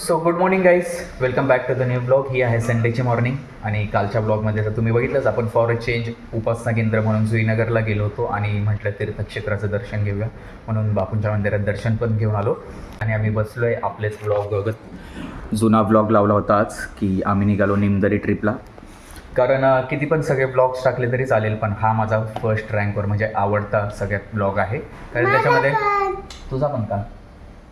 So good morning guys, welcome back to the new blog. ही आहे संडेची morning आणि कालच्या ब्लॉगमध्ये तर तुम्ही बघितलंच, आपण फॉर अ चेंज उपासना केंद्र म्हणून जुईनगरला गेलो होतो आणि म्हटलं तीर्थक्षेत्राचं दर्शन घेऊया म्हणून बापूंच्या मंदिरात दर्शन पण घेऊन आलो. आणि आम्ही बसलो आहे आपलेच ब्लॉग बघत. जुना ब्लॉग लावला होता आज की आम्ही निघालो निमदरी ट्रिपला, कारण किती पण सगळे ब्लॉग्स टाकले तरी चालेल, पण हा माझा फर्स्ट रँकवर म्हणजे आवडता सगळ्यात ब्लॉग आहे. कारण त्याच्यामध्ये तुझा पण का,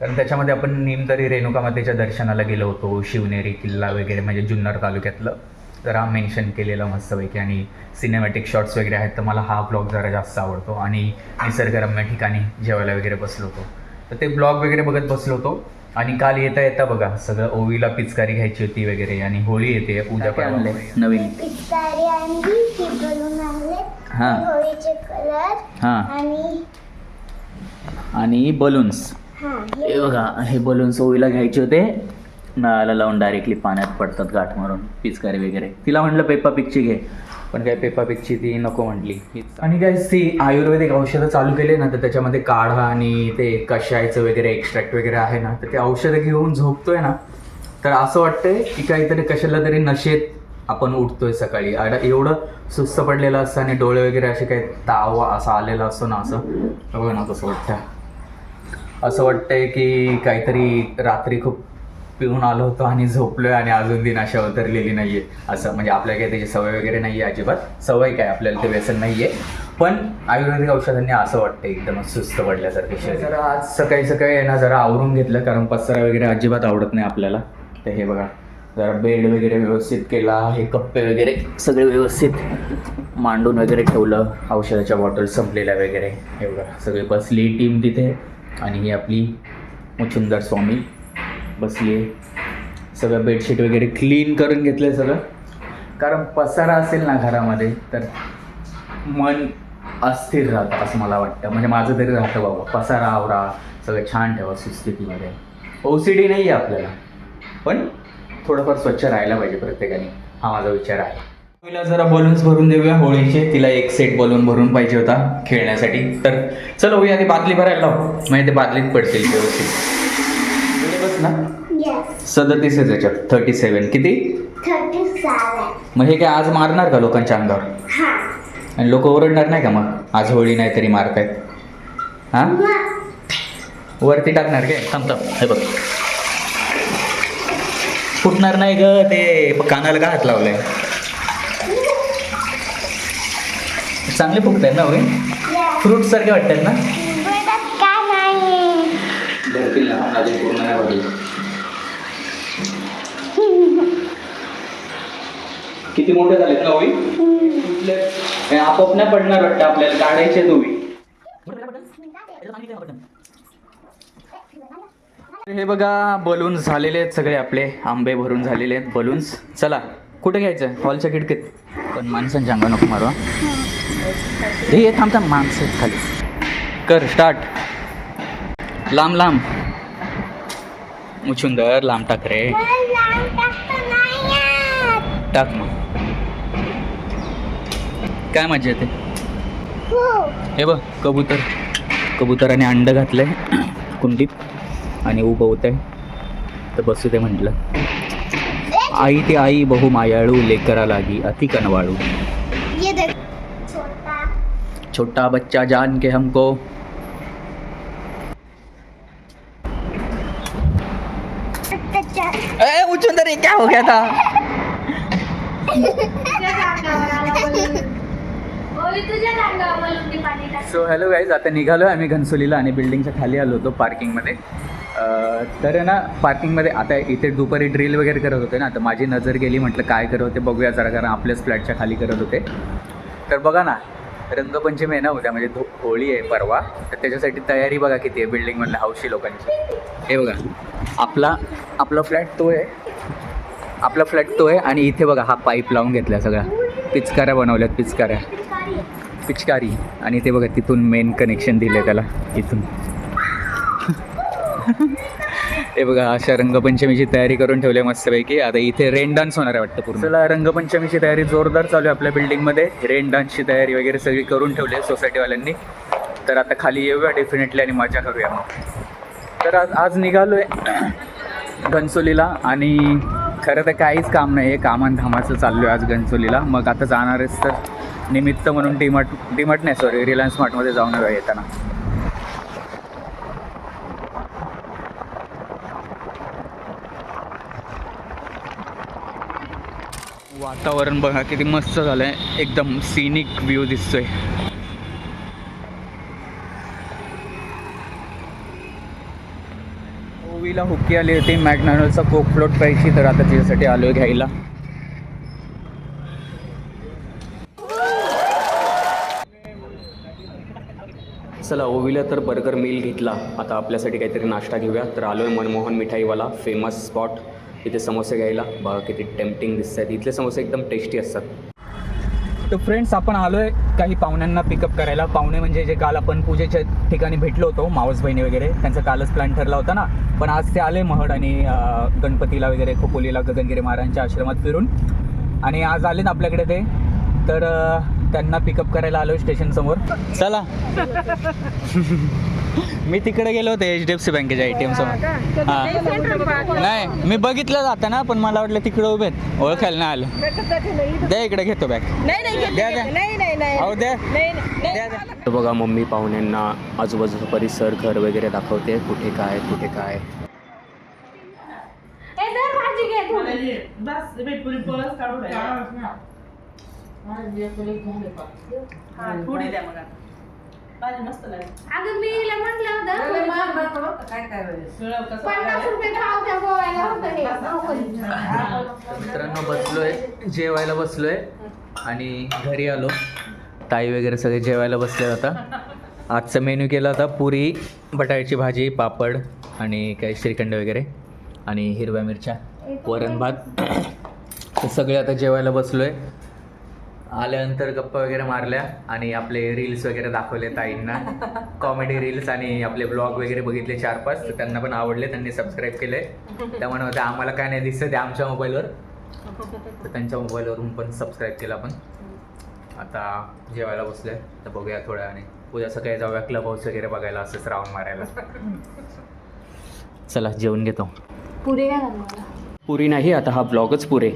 कारण त्याच्यामध्ये आपण निमदरी रेणुकामातेच्या दर्शनाला गेलो होतो, शिवनेरी किल्ला वगैरे म्हणजे जुन्नर तालुक्यातलं जरा मेन्शन केलेलं मस्तपैकी, आणि सिनेमॅटिक शॉट्स वगैरे आहेत. तर मला हा ब्लॉग जरा जास्त आवडतो. आणि निसर्गरम्य ठिकाणी जेवायला वगैरे बसलो होतो, तर ते ब्लॉग वगैरे बघत बसलो होतो. आणि काल येता येता बघा सगळं ओवीला पिचकारी घ्यायची होती वगैरे, आणि होळी येते उद्या पण नवीन पिचकारी आणली, ती बलून आणले, हां होळीचे कलर हां आणि बलून्स. हे बघा, हे बलून्स ओवीला घ्यायचे होते, नळाला लावून डायरेक्टली पाण्यात पडतात गाठ मारून पिचकारी वगैरे. तिला म्हटलं पेप्पा पिकची घे, पण काय पेप्पा पिकची ती नको म्हटली. आणि काय ती आयुर्वेदिक औषधं चालू केले ना, तर त्याच्यामध्ये काढा आणि ते कशायचं वगैरे एक्स्ट्रॅक्ट वगैरे आहे ना, तर ते औषधं घेऊन झोपतोय ना, तर असं वाटतंय की काहीतरी कशाला तरी नशेत आपण उठतोय सकाळी. एवढं सुस्त पडलेलं असतं आणि डोळे वगैरे असे काही ताव असा आलेला असतो ना, असं बघा ना कसं वाटतं. असं वाटतंय की काहीतरी रात्री खूप पिऊन आलो होतो आणि झोपलोय आणि अजून ती नशा उतरलेली नाहीये. असं म्हणजे आपल्याला काही त्याची सवय वगैरे नाही आहे, अजिबात सवय काय आपल्याला ते व्यसन नाही आहे, पण आयुर्वेदिक औषधांनी असं वाटतं एकदमच सुस्त पडल्यासारखे. जरा आज सकाळी सकाळी आहे ना जरा आवरून घेतलं, कारण पसारा वगैरे अजिबात आवडत नाही आपल्याला. तर हे बघा, जरा बेड वगैरे व्यवस्थित केला, हे कप्पे वगैरे सगळे व्यवस्थित मांडून वगैरे ठेवलं, औषधाच्या बॉटल संपलेल्या वगैरे. हे बघा सगळी बसली टीम तिथे, आणि ही आपली मुचुंदर स्वामी बसली आहे. सगळं बेडशीट वगैरे क्लीन करून घेतलं आहे सगळं, कारण पसारा असेल ना घरामध्ये तर मन अस्थिर राहतं असं मला वाटतं. म्हणजे माझं तरी राहतं बाबा, पसारा आवरा, सगळं छान ठेवा सुस्थितीमध्ये. OCD नाही आहे आपल्याला, पण थोडंफार स्वच्छ राहायला पाहिजे प्रत्येकाने, हा माझा विचार आहे. तिला जरा बलून्स भरून देऊया होळीचे. तिला एक सेट बलून भरून पाहिजे होता खेळण्यासाठी. तर चल होऊया, आधी बादली भरायला लाव, म्हणजे ते बादलीत पडतील व्यवस्थित. बस ना 37 आहे त्याच्यात, 37 किती 37. मग हे काय आज मारणार का लोकांच्या अंगावर? आणि लोक ओरडणार नाही का मग, आज होळी नाही तरी मारतायत? हां वरती टाकणार काय? थांब हे बघ, फुटणार नाही ग ते. कानाला का हात लावलाय? चांगले फुगत आहेत ना होय, फ्रूट सारखे वाटतात ना. किती मोठे झालेत ना होई, आपोआप नाही पडणार वाटतं, आपल्याला काढायचे होई. हे बघा बलून्स झालेले आहेत सगळे आपले, आंबे भरून झालेले आहेत बलून्स. चला कुठे घ्यायचं? हॉलच्या खिडकीत. पण माणसांच्या अंगा नको मारू. हे थांब माणसं खाली कर. स्टार्ट. लांब लांब मुचुंदर, लांब टाक रे, टाक. मग काय मजा येते. हे बघ कबुतराने अंड घातलंय कुंडीत आणि उभं होत आहे, तर बसू ते म्हटलं. आई ते आई बहु मायाळू, लेकरा लागी अति कनवाळू. छोटा बच्चा जान के हमको. मुचुंदर क्या हो गया था? सो हॅलो गाईज, आता निघालो आहे आम्ही घनसोलीला आणि बिल्डिंगच्या खाली आलो होतो पार्किंगमध्ये. तर ना पार्किंगमध्ये आता इथे दुपारी ड्रिल वगैरे करत होते ना, तर माझी नजर गेली, म्हटलं काय करत होते बघूया जरा, कारण आपल्याच फ्लॅटच्या खाली करत होते. तर बघा ना, रंगपंचमी आहे ना उद्या, म्हणजे होळी आहे परवा, तर त्याच्यासाठी तयारी बघा किती आहे बिल्डिंगमधल्या हौशी लोकांची. हे बघा आपला फ्लॅट तो आहे, आणि इथे बघा हा पाईप लावून घेतला, सगळ्या पिचकाऱ्या बनवल्यात, पिचकारी. आणि ते बघा तिथून मेन कनेक्शन दिलं आहे त्याला इथून. हे बघा अशा रंगपंचमीची तयारी करून ठेवली आहे मस्तपैकी. आता इथे रेन डान्स होणार आहे वाटतं पूर्ण. चला रंगपंचमीची तयारी जोरदार चालू आहे आपल्या बिल्डिंगमध्ये. रेन डान्सची तयारी वगैरे सगळी करून ठेवली आहे सोसायटीवाल्यांनी. तर आता खाली येऊया डेफिनेटली आणि मजा करूया मग. तर आज निघालो आहे घनसोलीला आणि खरं तर काहीच काम नाही आहे, कामाधामाचं चाललो आहे आज घनसोलीला. मग आता जाणारच तर निमित्त म्हणून डीमार्ट नाही सॉरी रिलायन्स स्मार्टमध्ये जाऊन येऊया येताना. वातावरण बघा किती मस्त झालं आहे, एकदम सिनिक व्ह्यू दिसतोय. ओवीला हुक्की आली होती मॅकडॉनल्डचा कोक फ्लोट प्यायची, तर आता तिच्यासाठी आलो आहे घ्यायला. चला ओवीला तर बर्गर मील घेतला, आता आपल्यासाठी काहीतरी नाश्ता घेऊया. तर आलो आहे मनमोहन मिठाईवाला फेमस स्पॉट, इथे समोसे घ्यायला. बघा किती टेम्पटिंग दिसत आहेत, इथले समोसे एकदम टेस्टी असतात. तर फ्रेंड्स आपण आलो आहे काही पाहुण्यांना पिकअप करायला. पाहुणे म्हणजे जे काल आपण पूजेच्या ठिकाणी भेटलो होतो, मावस बहिणी वगैरे, त्यांचा कालच प्लॅन ठरला होता ना. पण आज ते आले महड आणि गणपतीला वगैरे, खोपोलीला गगनगिरी महाराजांच्या आश्रमात फिरून, आणि आज आले ना आपल्याकडे ते. तर त्यांना पिकअप करायला आलो स्टेशनसमोर. चला मी तिकडे गेलो होते HDFC बँकेच्या ATM समोर. हां नाही मी बघितलं जातं ना, पण मला वाटलं तिकडे उभे आहेत, ओळखायला नाही आलं. द्या इकडे घेतो बॅग. द्या अहो द्या. तर बघा मम्मी पाहुण्यांना आजूबाजूचा परिसर घर वगैरे दाखवते, कुठे काय कुठे काय. थोडी द्या मग भाजी मस्त लागेल. अगं मी हिला म्हटलं होतं काय 50 रुपये पाव त्या गोव्याला होतं हे भावकली. मित्रांनो बसलोय जेवायला बसलोय आणि घरी आलो. ताई वगैरे सगळे जेवायला बसले. आता आजचा मेन्यू केला होता पुरी, बटाट्याची भाजी, पापड आणि काही श्रीखंड वगैरे आणि हिरव्या मिरच्या, वरण भात. तर सगळे आता जेवायला बसलोय. आल्यानंतर गप्पा वगैरे मारल्या आणि आपले रील्स वगैरे दाखवले ताईंना, कॉमेडी रील्स, आणि आपले ब्लॉग वगैरे बघितले 4-5. तर त्यांना पण आवडले, त्यांनी सबस्क्राईब केले. त्यामुळे होते आम्हाला काय नाही दिसतं ते आमच्या मोबाईलवर, तर त्यांच्या मोबाईलवरून पण सबस्क्राईब केलं आपण. आता जेवायला बसले, तर बघूया थोड्या आणि उद्या सकाळी जाऊया क्लब हाऊस वगैरे बघायला, असंच राऊंड मारायला. चला जेवून घेतो. पुरे काय पुरी नाही, आता हा ब्लॉगच पुरे.